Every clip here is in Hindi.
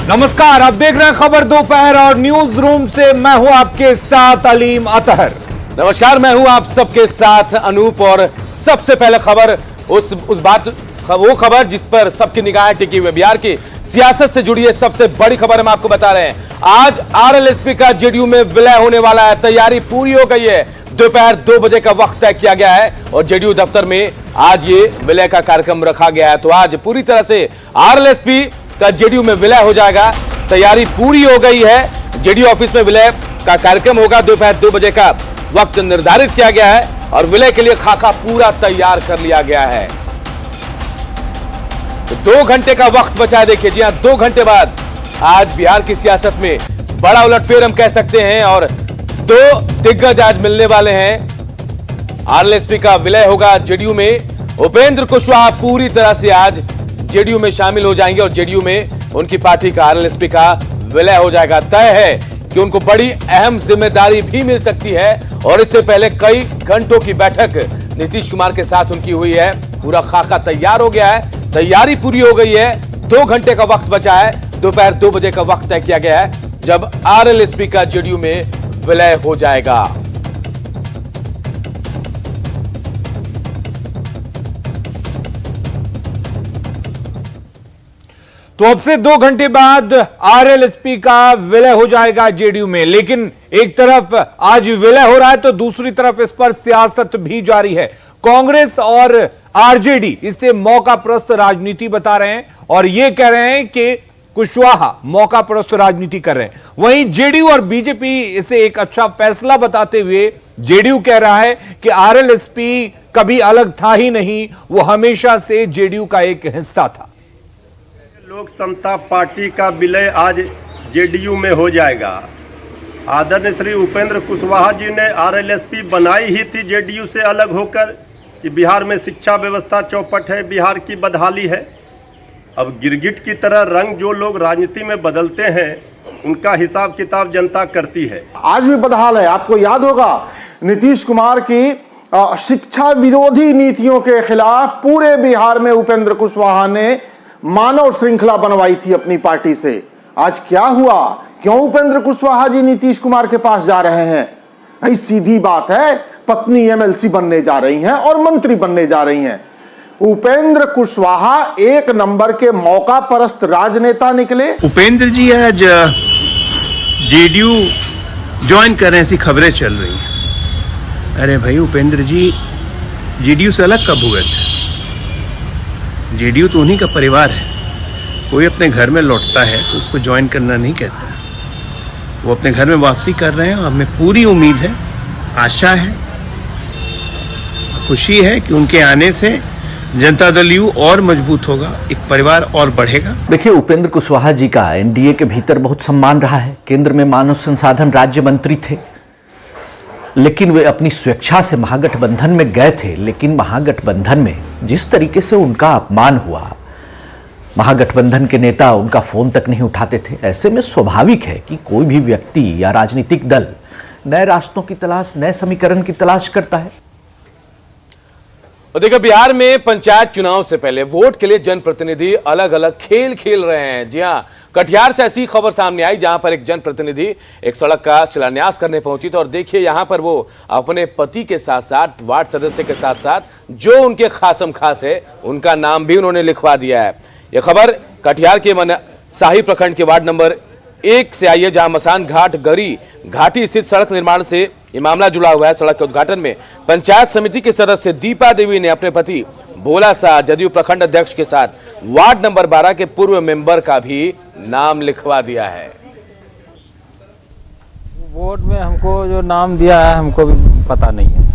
नमस्कार, आप देख रहे हैं खबर दोपहर और न्यूज रूम से मैं हूं आपके साथ अलीम अतहर। नमस्कार, मैं हूं आप सबके साथ अनूप। और सबसे पहले खबर वो खबर जिस पर सबकी निगाहें टिकी हुई, बिहार की सियासत से जुड़ी है सबसे बड़ी खबर हम आपको बता रहे हैं। आज आरएलएसपी का जेडीयू में विलय होने वाला है, तैयारी पूरी हो गई है। दोपहर 2 बजे का वक्त तय किया गया है और जेडीयू दफ्तर में आज ये विलय का कार्यक्रम रखा गया है। तो आज पूरी तरह से आरएलएसपी का जेडीयू में विलय हो जाएगा, तैयारी पूरी हो गई है। जेडीयू ऑफिस में विलय का कार्यक्रम होगा, दोपहर 2 बजे का वक्त निर्धारित किया गया है और विलय के लिए खाका पूरा तैयार कर लिया गया है। तो 2 घंटे का वक्त बचा है। देखिए जी हां, 2 घंटे बाद आज बिहार की सियासत में बड़ा उलटफेर हम कह सकते हैं और 2 दिग्गज आज मिलने वाले हैं। आरएलएसपी का विलय होगा जेडीयू में। उपेंद्र कुशवाहा पूरी तरह से आज जेडीयू में शामिल हो जाएंगे और जेडीयू में उनकी पार्टी का आरएलएसपी का विलय हो जाएगा। तय है कि उनको बड़ी अहम जिम्मेदारी भी मिल सकती है और इससे पहले कई घंटों की बैठक नीतीश कुमार के साथ उनकी हुई है। पूरा खाका तैयार हो गया है, तैयारी पूरी हो गई है। 2 घंटे का वक्त बचा है, दोपहर 2 बजे का वक्त तय किया गया है जब आरएलएसपी का जेडीयू में विलय हो जाएगा। तो अब से 2 घंटे बाद आरएलएसपी का विलय हो जाएगा जेडीयू में। लेकिन एक तरफ आज विलय हो रहा है तो दूसरी तरफ इस पर सियासत भी जारी है। कांग्रेस और आरजेडी इसे मौकाप्रस्त राजनीति बता रहे हैं और यह कह रहे हैं कि कुशवाहा मौकाप्रस्त राजनीति कर रहे हैं। वहीं जेडीयू और बीजेपी इसे एक अच्छा फैसला बताते हुए जेडीयू कह रहा है कि आरएलएसपी कभी अलग था ही नहीं, वो हमेशा से जेडीयू का एक हिस्सा था। लोक समता पार्टी का विलय आज जेडीयू में हो जाएगा। आदरणीय श्री उपेंद्र कुशवाहा जी ने आरएलएसपी बनाई ही थी जेडीयू से अलग होकर कि बिहार में शिक्षा व्यवस्था चौपट है, बिहार की बदहाली है। अब गिरगिट की तरह रंग जो लोग राजनीति में बदलते हैं उनका हिसाब किताब जनता करती है। आज भी बदहाल है। आपको याद होगा नीतीश कुमार की शिक्षा विरोधी नीतियों के खिलाफ पूरे बिहार में उपेंद्र कुशवाहा ने मानव श्रृंखला बनवाई थी अपनी पार्टी से। आज क्या हुआ? क्यों उपेंद्र कुशवाहा जी नीतीश कुमार के पास जा रहे हैं? भाई सीधी बात है, पत्नी एमएलसी बनने जा रही हैं और मंत्री बनने जा रही हैं। उपेंद्र कुशवाहा 1 नंबर के मौका परस्त राजनेता निकले। उपेंद्र जी आज जेडीयू ज्वाइन कर रहे हैं, ऐसी खबरें चल रही हैं। अरे भाई, उपेंद्र जी जेडीयू से अलग कब हुए थे? जेडीयू तो उन्हीं का परिवार है। कोई अपने घर में लौटता है तो उसको ज्वाइन करना नहीं कहता। वो अपने घर में वापसी कर रहे हैं और हमें पूरी उम्मीद है, आशा है, खुशी है कि उनके आने से जनता दल यू और मजबूत होगा, एक परिवार और बढ़ेगा। देखिए, उपेंद्र कुशवाहा जी का एनडीए के भीतर बहुत सम्मान रहा है। केंद्र में मानव संसाधन राज्य मंत्री थे, लेकिन वे अपनी स्वेच्छा से महागठबंधन में गए थे। लेकिन महागठबंधन में जिस तरीके से उनका अपमान हुआ, महागठबंधन के नेता उनका फोन तक नहीं उठाते थे। ऐसे में स्वाभाविक है कि कोई भी व्यक्ति या राजनीतिक दल नए रास्तों की तलाश, नए समीकरण की तलाश करता है। और देखिए, बिहार में पंचायत चुनाव से पहले वोट के लिए जनप्रतिनिधि अलग अलग खेल खेल रहे हैं। जी हां, कटिहार से ऐसी खबर सामने आई जहां पर एक जनप्रतिनिधि एक सड़क का शिलान्यास करने पहुंची तो और देखिए यहां पर वो अपने पति के साथ साथ वार्ड सदस्य के साथ साथ जो उनके खासम खास है उनका नाम भी उन्होंने लिखवा दिया है। यह खबर कटिहार के शाही प्रखंड के वार्ड नंबर 1 से आई है, जहां मसान घाट गरी घाटी स्थित सड़क निर्माण से ये मामला जुड़ा हुआ है। सड़क के उद्घाटन में पंचायत समिति के सदस्य दीपा देवी ने अपने पति भोला शाह जदयू प्रखंड अध्यक्ष के साथ वार्ड नंबर 12 के पूर्व मेंबर का भी नाम लिखवा दिया है। वोट में हमको जो नाम दिया है हमको भी पता नहीं है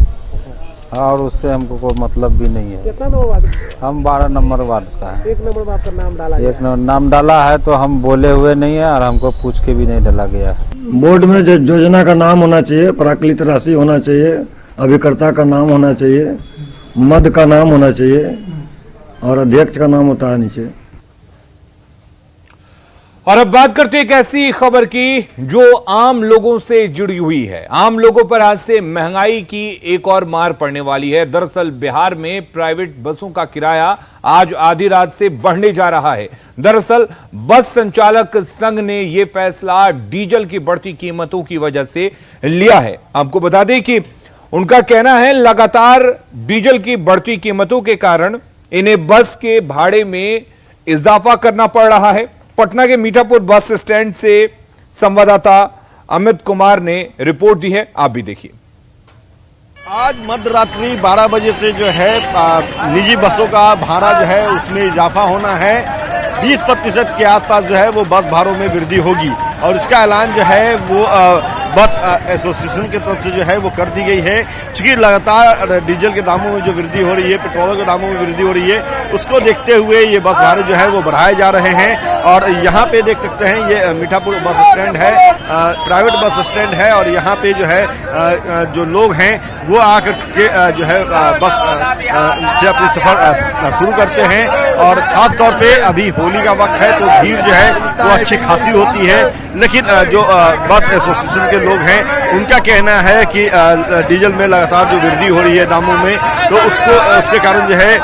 और उससे हमको कोई मतलब भी नहीं है। कितना नंबर वार्ड? हम 12 नंबर वार्ड का है। 1 नंबर में आपका नाम डाला एक नाम डाला है तो हम बोले हुए नहीं है और हमको पूछ के भी नहीं डाला गया है। बोर्ड में योजना का नाम होना चाहिए, प्राकृत राशि होना चाहिए, अभिकर्ता का नाम होना चाहिए, मद का नाम होना चाहिए और अध्यक्ष का नाम होता है नीचे। और अब बात करते हैं एक ऐसी खबर की जो आम लोगों से जुड़ी हुई है। आम लोगों पर आज से महंगाई की एक और मार पड़ने वाली है। दरअसल बिहार में प्राइवेट बसों का किराया आज आधी रात से बढ़ने जा रहा है। दरअसल बस संचालक संघ ने यह फैसला डीजल की बढ़ती कीमतों की वजह से लिया है। आपको बता दें कि उनका कहना है लगातार डीजल की बढ़ती कीमतों के कारण इन्हें बस के भाड़े में इजाफा करना पड़ रहा है। पटना के मीठापुर बस स्टैंड से संवाददाता अमित कुमार ने रिपोर्ट दी है, आप भी देखिए। आज मध्यरात्रि 12 बजे से जो है निजी बसों का भाड़ा जो है उसमें इजाफा होना है। 20% के आसपास जो है वो बस भाड़ों में वृद्धि होगी और इसका ऐलान जो है वो बस एसोसिएशन की तरफ से जो है वो कर दी गई है। चूंकि लगातार डीजल के दामों में जो वृद्धि हो रही है, पेट्रोल के दामों में वृद्धि हो रही है, उसको देखते हुए ये बस भाड़े जो है वो बढ़ाए जा रहे हैं। और यहाँ पे देख सकते हैं ये मीठापुर बस स्टैंड है, प्राइवेट बस स्टैंड है और यहाँ पे जो है जो लोग हैं वो आकर के जो है बस से अपनी सफर शुरू करते हैं। और खास तौर पे अभी होली का वक्त है तो भीड़ जो है वो अच्छी खासी होती है। लेकिन जो बस एसोसिएशन के लोग हैं उनका कहना है कि डीजल में लगातार जो वृद्धि हो रही है दामों में, तो उसके कारण जो है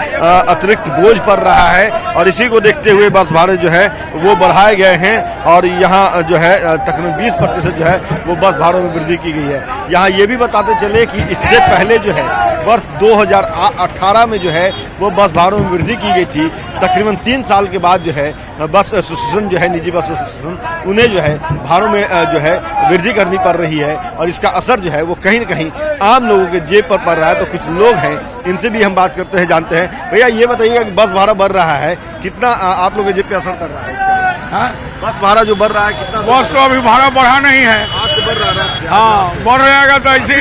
अतिरिक्त बोझ पड़ रहा है और इसी को देखते हुए बस भाड़े जो है वो बढ़ाए गए हैं। और यहाँ जो है तकरीबन 20% जो है वो बस भाड़ों में वृद्धि की गई है। यहाँ ये भी बताते चले कि इससे पहले जो है वर्ष 2018 में जो है वो बस भाड़ों में वृद्धि की गई थी। तकरीबन 3 साल के बाद जो है बस एसोसिएशन जो है निजी बस एसोसिएशन उन्हें जो है भाड़ों में जो है वृद्धि करनी पड़ रही है और इसका असर जो है वो कहीं न कहीं आम लोगों के जेब पर पड़ रहा है। तो कुछ लोग हैं इनसे भी हम बात करते हैं, जानते हैं। भैया ये बताइएगा कि बस भाड़ा बढ़ रहा है, कितना आप लोगों के जेब पे असर कर रहा है? बस भाड़ा जो बढ़ रहा है कितना? बस तो अभी भाड़ा बढ़ा नहीं है। आज तो बढ़ रहा है। हाँ, बढ़ रहेगा तो ऐसी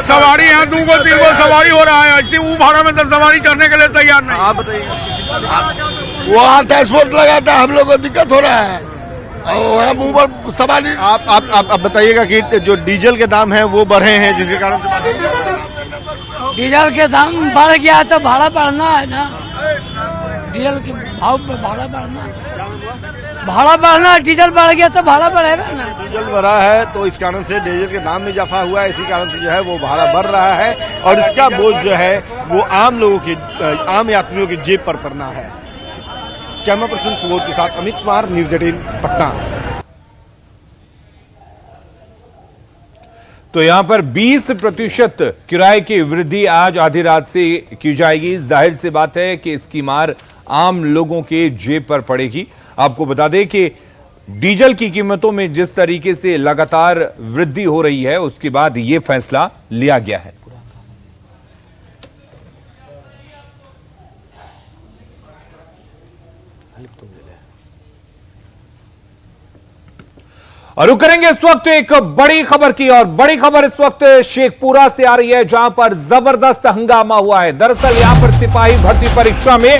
सवारी है, 2 को 3 को सवारी हो रहा है, ऐसे वो भाड़ा में तो सवारी करने के लिए तैयार नहीं। आप बताइए। वहाँ ट्रांसपोर्ट लगाता हम लोग को दिक्कत हो रहा है और हम ऊपर सवारी। आप बताइएगा कि जो डीजल के दाम है वो बढ़े हैं जिसके कारण डीजल के दाम बढ़ गया है तो भाड़ा बढ़ना है ना। डीजल के भाव पर भाड़ा बढ़ना, डीजल बढ़ गया तो भाड़ा बढ़ेगा ना। डीजल बढ़ा है तो इस कारण से डीजल के दाम में इजाफा हुआ है, इसी कारण से जो है वो भाड़ा बढ़ रहा है और इसका बोझ जो है वो आम लोगों की, आम यात्रियों की जेब पर पड़ना है। कैमरा पर्सन सुबोध के साथ अमित कुमार, न्यूज़ 18 पटना। तो यहां पर 20% किराए की वृद्धि आज आधी रात से की जाएगी। जाहिर सी बात है कि इसकी मार आम लोगों के जेब पर पड़ेगी। आपको बता दें कि डीजल की कीमतों में जिस तरीके से लगातार वृद्धि हो रही है उसके बाद यह फैसला लिया गया है। और रुक करेंगे इस वक्त एक बड़ी खबर की, और बड़ी खबर इस वक्त शेखपुरा से आ रही है जहां पर जबरदस्त हंगामा हुआ है। दरअसल यहां पर सिपाही भर्ती परीक्षा में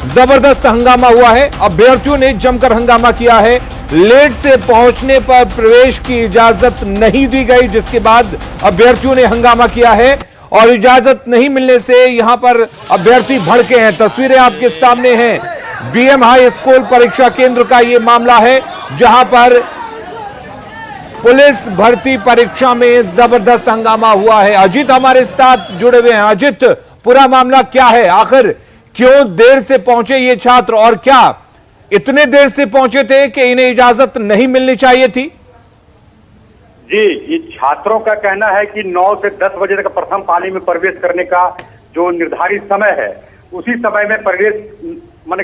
जबरदस्त हंगामा हुआ है। अभ्यर्थियों ने जमकर हंगामा किया है। लेट से पहुंचने पर प्रवेश की इजाजत नहीं दी गई, जिसके बाद अभ्यर्थियों ने हंगामा किया है और इजाजत नहीं मिलने से यहां पर अभ्यर्थी भड़के हैं। तस्वीरें आपके सामने हैं। बीएम हाई स्कूल परीक्षा केंद्र का यह मामला है जहां पर पुलिस भर्ती परीक्षा में जबरदस्त हंगामा हुआ है। अजीत हमारे साथ जुड़े हुए हैं। अजीत, पूरा मामला क्या है? आखिर क्यों देर से पहुंचे ये छात्र और क्या इतने देर से पहुंचे थे कि इन्हें इजाजत नहीं मिलनी चाहिए थी? जी, ये छात्रों का कहना है कि 9 से 10 बजे तक प्रथम पाली में प्रवेश करने का जो निर्धारित समय है उसी समय में प्रवेश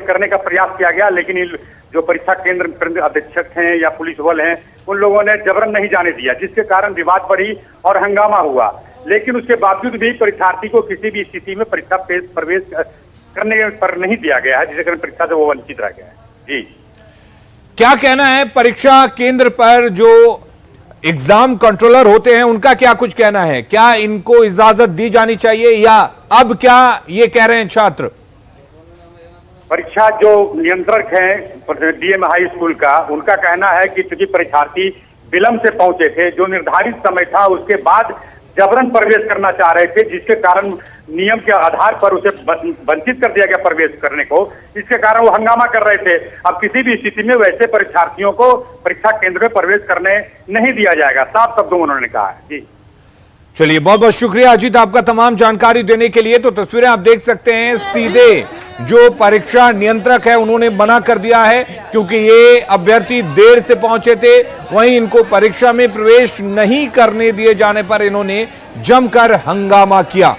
करने का प्रयास किया गया, लेकिन जो परीक्षा केंद्र अधीक्षक हैं या पुलिस बल हैं उन लोगों ने जबरन नहीं जाने दिया, जिसके कारण विवाद बढ़ी और हंगामा हुआ। लेकिन उसके बावजूद भी परीक्षार्थी को किसी भी स्थिति में परीक्षा प्रवेश करने पर नहीं दिया गया है, जिसके कारण परीक्षा से वो वंचित रह गया है। जी, क्या कहना है परीक्षा केंद्र पर जो एग्जाम कंट्रोलर होते हैं उनका क्या कुछ कहना है? क्या इनको इजाजत दी जानी चाहिए या अब क्या ये कह रहे हैं छात्र? परीक्षा जो नियंत्रक हैं डीएम हाई स्कूल का, उनका कहना है कि चूंकि परीक्षार्थी विलंब से पहुंचे थे, जो निर्धारित समय था उसके बाद जबरन प्रवेश करना चाह रहे थे, जिसके कारण नियम के आधार पर उसे वंचित कर दिया गया प्रवेश करने को। इसके कारण वो हंगामा कर रहे थे। अब किसी भी स्थिति में वैसे परीक्षार्थियों को परीक्षा केंद्र में प्रवेश करने नहीं दिया जाएगा, साफ शब्दों में उन्होंने कहा है। जी चलिए, बहुत बहुत शुक्रिया अजीत आपका तमाम जानकारी देने के लिए। तो तस्वीरें आप देख सकते हैं, सीधे जो परीक्षा नियंत्रक है उन्होंने मना कर दिया है, क्योंकि ये अभ्यर्थी देर से पहुंचे थे। वहीं इनको परीक्षा में प्रवेश नहीं करने दिए जाने पर इन्होंने जमकर हंगामा किया।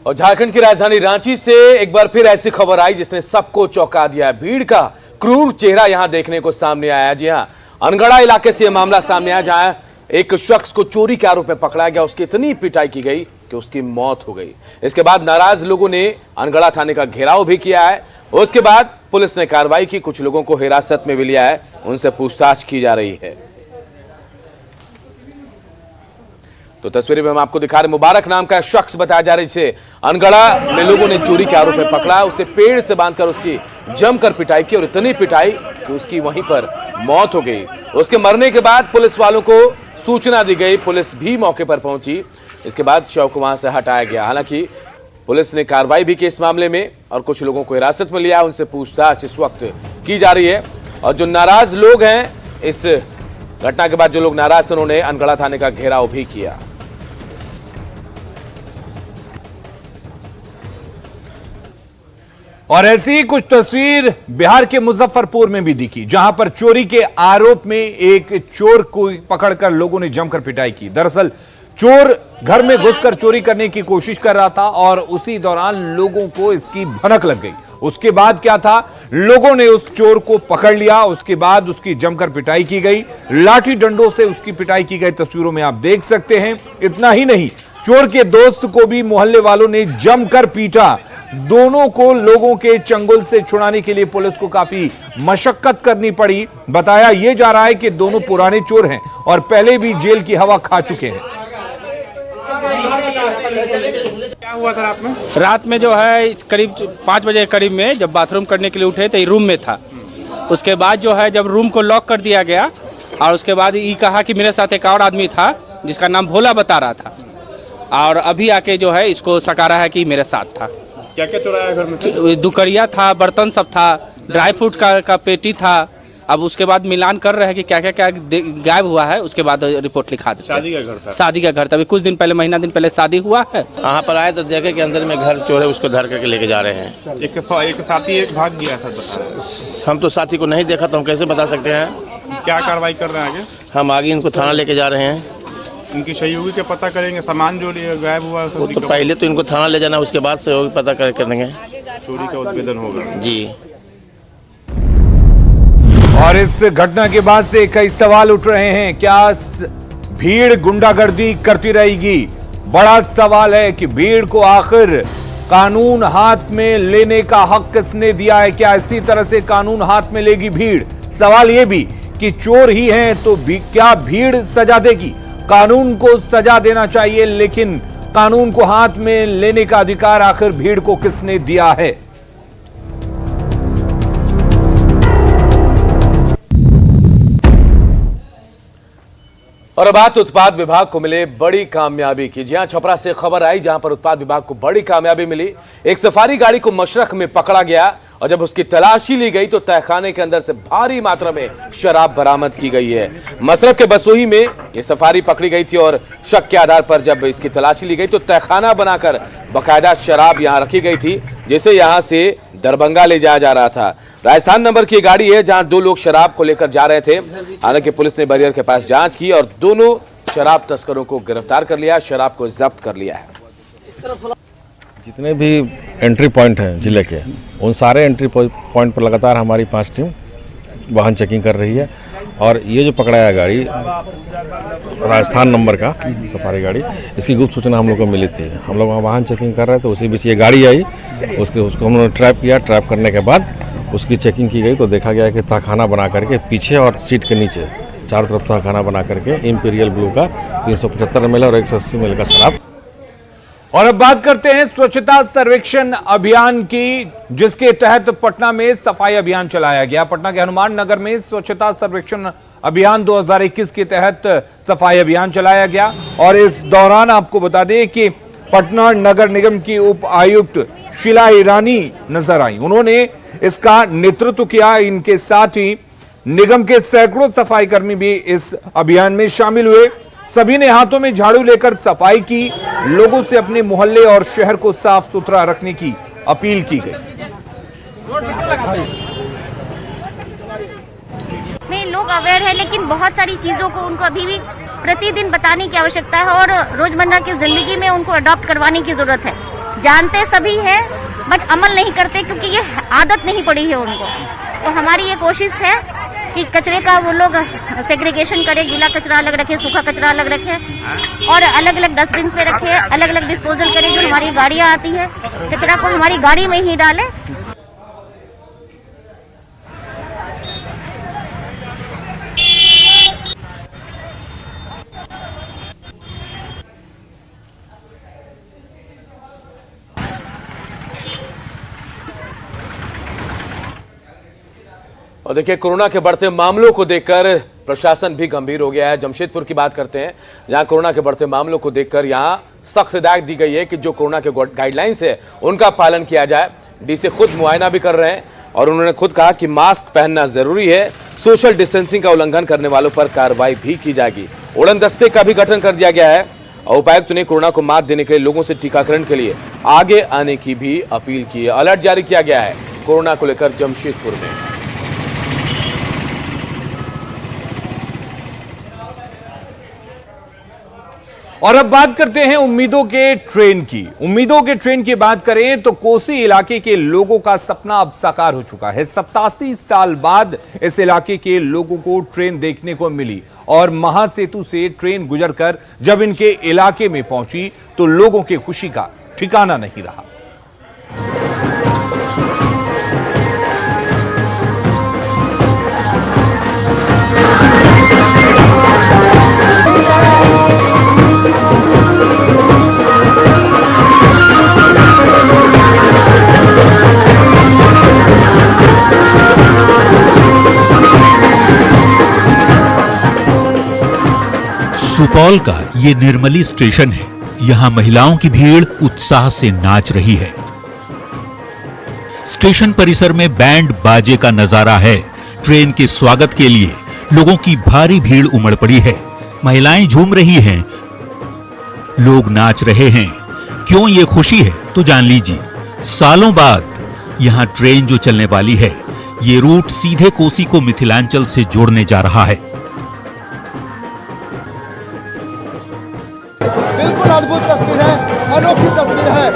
और झारखंड की राजधानी रांची से एक बार फिर ऐसी खबर आई जिसने सबको चौंका दिया। भीड़ का क्रूर चेहरा यहां देखने को सामने आया। जी हां, अनगढ़ा इलाके से यह मामला सामने आया, जहां एक शख्स को चोरी के आरोप में पकड़ा गया। उसकी इतनी पिटाई की गई कि उसकी मौत हो गई। इसके बाद नाराज लोगों ने अनगढ़ा थाने का घेराव भी किया है। उसके बाद पुलिस ने कार्रवाई की, कुछ लोगों को हिरासत में भी लिया है, उनसे पूछताछ की जा रही है। तो तस्वीर में हम आपको दिखा रहे, मुबारक नाम का शख्स बताया जा रहा है, जिसे अनगढ़ा में लोगों ने चोरी के आरोप में पकड़ा। उसे पेड़ से बांधकर उसकी जमकर पिटाई की और इतनी पिटाई कि उसकी वहीं पर मौत हो गई। उसके मरने के बाद पुलिस वालों को सूचना दी गई, पुलिस भी मौके पर पहुंची। इसके बाद शव को वहां से हटाया गया। हालांकि पुलिस ने कार्रवाई भी की इस मामले में और कुछ लोगों को हिरासत में लिया, उनसे पूछताछ इस वक्त की जा रही है। और जो नाराज लोग हैं, इस घटना के बाद जो लोग नाराज थे, उन्होंने अनगढ़ा थाने का घेराव भी किया। और ऐसी ही कुछ तस्वीर बिहार के मुजफ्फरपुर में भी दिखी, जहां पर चोरी के आरोप में एक चोर को पकड़कर लोगों ने जमकर पिटाई की। दरअसल चोर घर में घुसकर चोरी करने की कोशिश कर रहा था और उसी दौरान लोगों को इसकी भनक लग गई। उसके बाद क्या था, लोगों ने उस चोर को पकड़ लिया। उसके बाद उसकी जमकर पिटाई की गई, लाठी डंडों से उसकी पिटाई की गई। तस्वीरों में आप देख सकते हैं। इतना ही नहीं, चोर के दोस्त को भी मोहल्ले वालों ने जमकर पीटा। दोनों को लोगों के चंगुल से छुड़ाने के लिए पुलिस को काफी मशक्कत करनी पड़ी। बताया यह जा रहा है कि दोनों पुराने चोर हैं और पहले भी जेल की हवा खा चुके हैं। क्या हुआ था रात में? रात में जो है करीब 5 बजे करीब में जब बाथरूम करने के लिए उठे तो रूम में था। उसके बाद जो है जब रूम को लॉक कर दिया गया और उसके बाद ये कहा कि मेरे साथ एक और आदमी था जिसका नाम भोला बता रहा था, और अभी आके जो है इसको सकारा है कि मेरे साथ था। क्या क्या चुराया घर में? दुकड़िया था, बर्तन सब था, ड्राई फ्रूट का पेटी था। अब उसके बाद मिलान कर रहे हैं कि क्या क्या क्या गायब हुआ है। उसके बाद रिपोर्ट लिखा देते। शादी का घर था? शादी का घर था। अभी कुछ दिन पहले, महीना दिन पहले शादी हुआ है। वहाँ पर आए तो देखे कि अंदर में घर चोर है, उसको धर करके लेके जा रहे हैं। एक साथी एक भाग गया था। हम तो साथी को नहीं देखा, तो हम कैसे बता सकते हैं। क्या कार्रवाई कर रहे हैं आगे? हम आगे इनको थाना लेके जा रहे हैं। इनकी सहयोगी के पता करेंगे, सामान जो गायब हुआ वो तो पहले तो इनको थाना ले जाना, उसके बाद सहयोगी पता करेंगे। चोरी का उद्भेदन होगा जी। और इस घटना के बाद से कई सवाल उठ रहे हैं। क्या भीड़ गुंडागर्दी करती रहेगी? बड़ा सवाल है कि भीड़ को आखिर कानून हाथ में लेने का हक किसने दिया है? क्या इसी तरह से कानून हाथ में लेगी भीड़? सवाल यह भी कि चोर ही हैं तो क्या भीड़ सजा देगी? कानून को सजा देना चाहिए, लेकिन कानून को हाथ में लेने का अधिकार आखिर भीड़ को किसने दिया है? और अब बात उत्पाद विभाग को मिले बड़ी कामयाबी की। जी हां, छपरा से खबर आई जहां पर उत्पाद विभाग को बड़ी कामयाबी मिली। एक सफारी गाड़ी को मशरक में पकड़ा गया और जब उसकी तलाशी ली गई तो तहखाने के अंदर से भारी मात्रा में शराब बरामद की गई है। मशरक के बसोही में यह सफारी पकड़ी गई थी और शक के आधार पर जब इसकी तलाशी ली गई तो तहखाना बनाकर बाकायदा शराब यहां रखी गई थी, जिसे यहां से दरभंगा ले जाया जा रहा था। राजस्थान नंबर की गाड़ी है जहां 2 लोग शराब को लेकर जा रहे थे। हालांकि पुलिस ने बैरियर के पास जांच की और दोनों शराब तस्करों को गिरफ्तार कर लिया, शराब को जब्त कर लिया है। जितने भी एंट्री पॉइंट हैं जिले के, उन सारे एंट्री पॉइंट पर लगातार हमारी 5 टीम वाहन चेकिंग कर रही है। और ये जो पकड़ाया गाड़ी राजस्थान नंबर का सफारी गाड़ी, इसकी गुप्त सूचना हम लोग को मिली थी। हम लोग वहाँ वाहन चेकिंग कर रहे थे, उसी बीच ये गाड़ी आई। उसको हम लोग ट्रैप किया। ट्रैप करने के बाद उसकी चेकिंग की गई तो देखा गया कि तहखाना बना करके पीछे और सीट के नीचे चारों तरफ तहखाना बना करके इंपीरियल ब्लू का 375 ml और 180 ml का शराब। और अब बात करते हैं स्वच्छता सर्वेक्षण अभियान की, जिसके तहत पटना में सफाई अभियान चलाया गया। पटना के हनुमान नगर में स्वच्छता सर्वेक्षण अभियान 2021 के तहत सफाई अभियान चलाया गया और इस दौरान आपको बता दें कि पटना नगर निगम की उप आयुक्त शीला ईरानी नजर आई। उन्होंने इसका नेतृत्व किया। इनके साथ ही निगम के सैकड़ों सफाई कर्मी भी इस अभियान में शामिल हुए। सभी ने हाथों में झाड़ू लेकर सफाई की। लोगों से अपने मोहल्ले और शहर को साफ सुथरा रखने की अपील की गई। नहीं, लोग अवेयर है, लेकिन बहुत सारी चीजों को उनको अभी भी प्रतिदिन बताने की आवश्यकता है और रोजमर्रा की जिंदगी में उनको अडॉप्ट करवाने की जरूरत है। जानते सभी है बट अमल नहीं करते क्योंकि ये आदत नहीं पड़ी है उनको। तो हमारी ये कोशिश है कि कचरे का वो लोग सेग्रीगेशन करें, गीला कचरा अलग रखें, सूखा कचरा अलग रखें और अलग अलग डस्टबिन में रखें, अलग अलग डिस्पोजल करें। जो हमारी गाड़ियाँ आती है कचरा को हमारी गाड़ी में ही डालें। और देखिए, कोरोना के बढ़ते मामलों को देखकर प्रशासन भी गंभीर हो गया है। जमशेदपुर की बात करते हैं, जहां कोरोना के बढ़ते मामलों को देखकर यहां सख्त हिदायत दी गई है कि जो कोरोना के गाइडलाइंस है उनका पालन किया जाए। डीसी खुद मुआयना भी कर रहे हैं और उन्होंने खुद कहा कि मास्क पहनना जरूरी है। सोशल डिस्टेंसिंग का उल्लंघन करने वालों पर कार्रवाई भी की जाएगी। उड़न दस्ते का भी गठन कर दिया गया है और उपायुक्त ने कोरोना को मात देने के लिए लोगों से टीकाकरण के लिए आगे आने की भी अपील की है। अलर्ट जारी किया गया है कोरोना को लेकर जमशेदपुर में। और अब बात करते हैं उम्मीदों के ट्रेन की। उम्मीदों के ट्रेन की बात करें तो कोसी इलाके के लोगों का सपना अब साकार हो चुका है। 87 साल बाद इस इलाके के लोगों को ट्रेन देखने को मिली और महासेतु से ट्रेन गुजरकर जब इनके इलाके में पहुंची तो लोगों की खुशी का ठिकाना नहीं रहा। सुपौल का ये निर्मली स्टेशन है। यहाँ महिलाओं की भीड़ उत्साह से नाच रही है। स्टेशन परिसर में बैंड बाजे का नजारा है। ट्रेन के स्वागत के लिए लोगों की भारी भीड़ उमड़ पड़ी है। महिलाएं झूम रही हैं, लोग नाच रहे हैं। क्यों ये खुशी है तो जान लीजिए। सालों बाद यहाँ ट्रेन जो चलने वाली है, ये रूट सीधे कोसी को मिथिलांचल से जोड़ने जा रहा है। बिल्कुल अद्भुत तस्वीर है, अनोखी तस्वीर है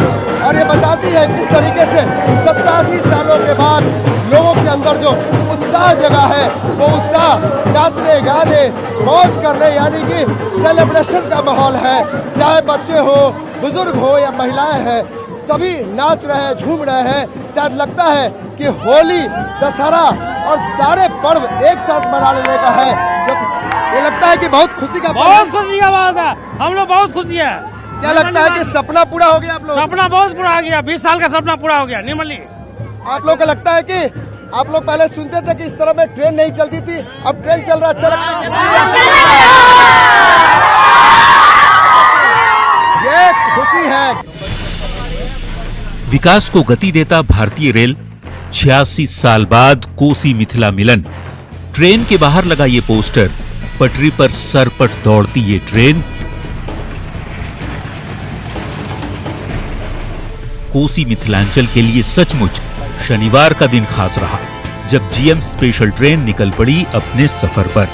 और ये बताती है किस तरीके से 87 सालों के बाद लोगों के अंदर जो उत्साह जगा है वो उत्साह नाचने गाने मौज करने यानी कि सेलिब्रेशन का माहौल है। चाहे बच्चे हो, बुजुर्ग हो या महिलाएं हैं, सभी नाच रहे हैं, झूम रहे हैं। शायद लगता है कि होली, दशहरा और सारे पर्व एक साथ मना लेने का है। ये लगता है कि बहुत खुशी का बात है। हम लोग बहुत खुशी है। क्या लगता है कि सपना पूरा हो गया आप लोग? सपना बहुत पूरा हो गया। 20 साल का सपना पूरा हो गया निर्मली। आप लोग को लगता है कि आप लोग पहले सुनते थे कि इस तरह में ट्रेन नहीं चलती थी, अब ट्रेन चल रहा, अच्छा लगता है? ये खुशी है। विकास को गति देता भारतीय रेल 86 साल बाद कोसी मिथिला मिलन। ट्रेन के बाहर लगा ये पोस्टर, पटरी पर सरपट दौड़ती ये ट्रेन। कोसी मिथिलांचल के लिए सचमुच शनिवार का दिन खास रहा, जब जीएम स्पेशल ट्रेन निकल पड़ी अपने सफर पर।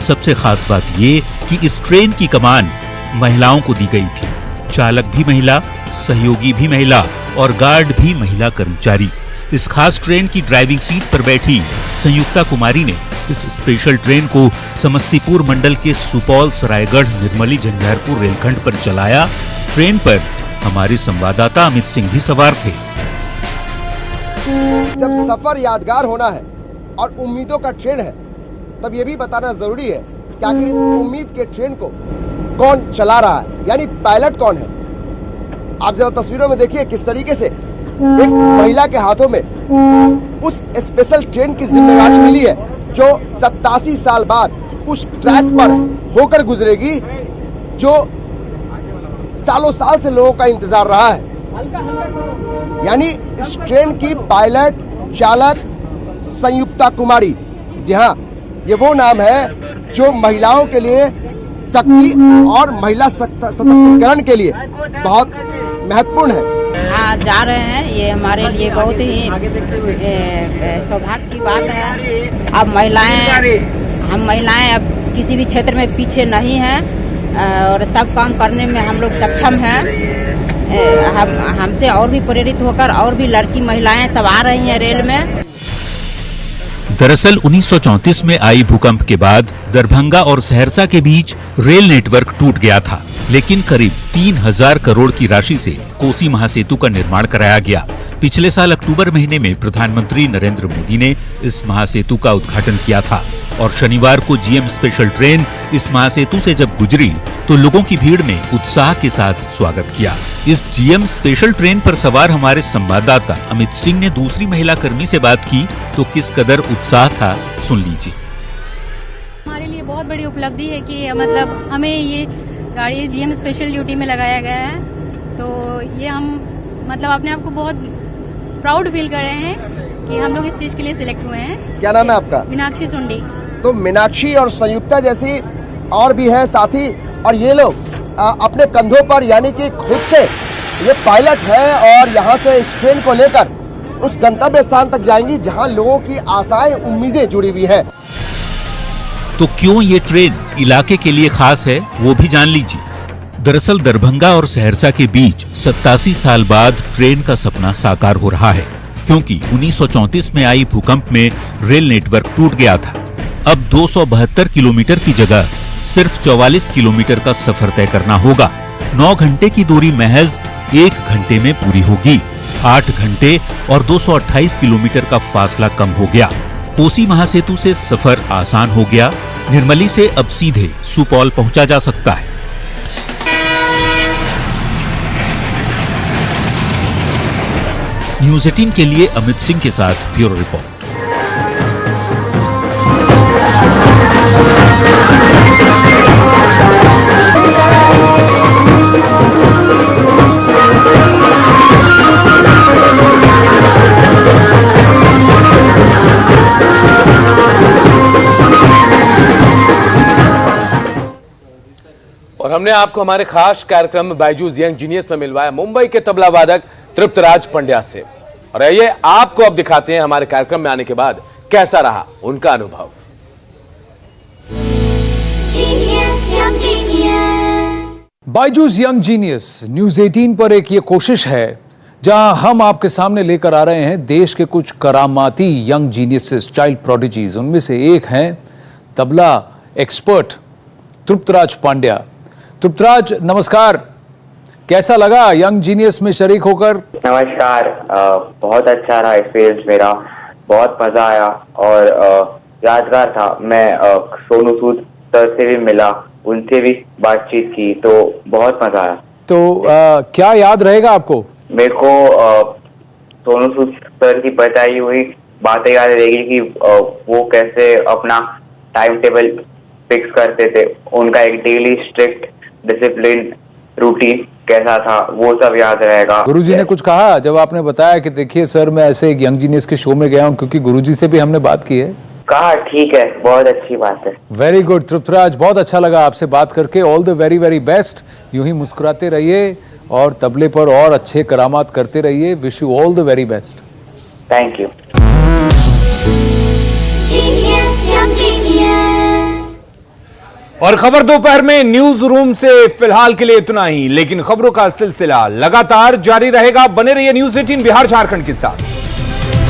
सबसे खास बात ये कि इस ट्रेन की कमान महिलाओं को दी गई थी। चालक भी महिला, सहयोगी भी महिला और गार्ड भी महिला कर्मचारी। इस खास ट्रेन की ड्राइविंग सीट पर बैठी संयुक्ता कुमारी ने इस स्पेशल ट्रेन को समस्तीपुर मंडल के सुपौल, सरायगढ़, निर्मली, झंझारपुर रेलखंड पर चलाया। ट्रेन पर हमारे संवाददाता अमित सिंह भी सवार थे। जब सफर यादगार होना है और उम्मीदों का ट्रेन है, तब ये भी बताना जरूरी है कि आखिर इस उम्मीद के ट्रेन को कौन चला रहा है, यानी पायलट कौन है। आप जरा तस्वीरों में देखिए किस तरीके से एक महिला के हाथों में उस स्पेशल ट्रेन की जिम्मेदारी मिली है जो 87 साल बाद उस ट्रैक पर होकर गुजरेगी जो सालों साल से लोगों का इंतजार रहा है। यानी इस ट्रेन की पायलट चालक संयुक्ता कुमारी, जी हाँ, ये वो नाम है जो महिलाओं के लिए शक्ति और महिला सशक्तिकरण के लिए बहुत महत्वपूर्ण है। हाँ, जा रहे हैं, ये हमारे लिए बहुत ही सौभाग्य की बात है। अब हम महिलाएं अब किसी भी क्षेत्र में पीछे नहीं हैं और सब काम करने में हम लोग सक्षम हैं। हमसे और भी प्रेरित होकर और भी लड़की महिलाएं सब आ रही हैं रेल में। दरअसल 1934 में आई भूकंप के बाद दरभंगा और सहरसा के बीच रेल नेटवर्क टूट गया था, लेकिन करीब 3000 करोड़ की राशि से कोसी महासेतु का निर्माण कराया गया। पिछले साल अक्टूबर महीने में प्रधानमंत्री नरेंद्र मोदी ने इस महासेतु का उद्घाटन किया था और शनिवार को जीएम स्पेशल ट्रेन इस महासेतु से जब गुजरी तो लोगों की भीड़ ने उत्साह के साथ स्वागत किया। इस जीएम स्पेशल ट्रेन पर सवार हमारे संवाददाता अमित सिंह ने दूसरी महिला कर्मी से बात की तो किस कदर उत्साह था, सुन लीजिए। हमारे लिए बहुत बड़ी उपलब्धि है कि मतलब हमें ये गाड़ी जीएम स्पेशल ड्यूटी में लगाया गया है, तो ये हम मतलब अपने आप को बहुत प्राउड फील कर रहे हैं कि हम लोग इस चीज के लिए सिलेक्ट हुए हैं। क्या नाम है आपका? मीनाक्षी सुंडी। तो मीनाक्षी और संयुक्ता जैसी और भी हैं साथी, और ये लोग अपने कंधों पर यानी कि खुद से ये पायलट है और यहाँ से इस ट्रेन को लेकर उस गंतव्य स्थान तक जाएंगी जहाँ लोगों की आशाएं उम्मीदें जुड़ी हुई है। तो क्यों ये ट्रेन इलाके के लिए खास है, वो भी जान लीजिए। दरअसल दरभंगा और सहरसा के बीच 87 साल बाद ट्रेन का सपना साकार हो रहा है, क्योंकि 1934 में आई भूकंप में रेल नेटवर्क टूट गया था। अब 272 किलोमीटर की जगह सिर्फ 44 किलोमीटर का सफर तय करना होगा। 9 घंटे की दूरी महज 1 घंटे में पूरी होगी। 8 घंटे और 228 किलोमीटर का फासला कम हो गया। कोसी महासेतु से सफर आसान हो गया। निर्मली से अब सीधे सुपौल पहुंचा जा सकता है। न्यूज 18 के लिए अमित सिंह के साथ ब्यूरो रिपोर्ट। और हमने आपको हमारे खास कार्यक्रम बायजूस यंग जीनियस में मिलवाया मुंबई के तबला वादक तृप्तराज पंड्या से। और आइए आपको अब दिखाते हैं हमारे कार्यक्रम में आने के बाद कैसा रहा उनका अनुभव। बायजूस यंग जीनियस न्यूज 18 पर एक ये कोशिश है जहां हम आपके सामने लेकर आ रहे हैं देश के कुछ करामाती यंग जीनियसेस, चाइल्ड प्रोडिजीज। उनमें से एक हैं तबला एक्सपर्ट तृप्तराज पांड्या। तृप्तराज नमस्कार, कैसा लगा यंग जीनियस में शरीक होकर? नमस्कार, बहुत अच्छा रहा एक्सपीरियंस मेरा, बहुत मजा आया और यादगार था। मैं सोनू सूद सर से भी मिला, उनसे भी बातचीत की तो बहुत मजा आया। तो क्या याद रहेगा आपको? मेरे को सोनू सूद सर की बताई हुई बातें याद रहेगी कि वो कैसे अपना टाइम टेबल फिक्स करते थे, उनका एक डेली स्ट्रिक्ट डिसिप्लिन रूटीन कैसा था, वो सब याद रहेगा। गुरुजी ने कुछ कहा जब आपने बताया कि देखिए सर मैं ऐसे एक यंग जीनियस के शो में गया हूं, क्योंकि गुरुजी से भी हमने बात की है? कहा ठीक है, बहुत अच्छी बात है। वेरी गुड तृप्तराज, बहुत अच्छा लगा आपसे बात करके। All the very very best. यूं ही मुस्कुराते रहिए और तबले पर और अच्छे करामात करते रहिए। Wish you all the very best. Thank you. और खबर दोपहर में न्यूज रूम से फिलहाल के लिए इतना ही, लेकिन खबरों का सिलसिला लगातार जारी रहेगा। बने रहिए न्यूज 18 बिहार झारखंड के साथ।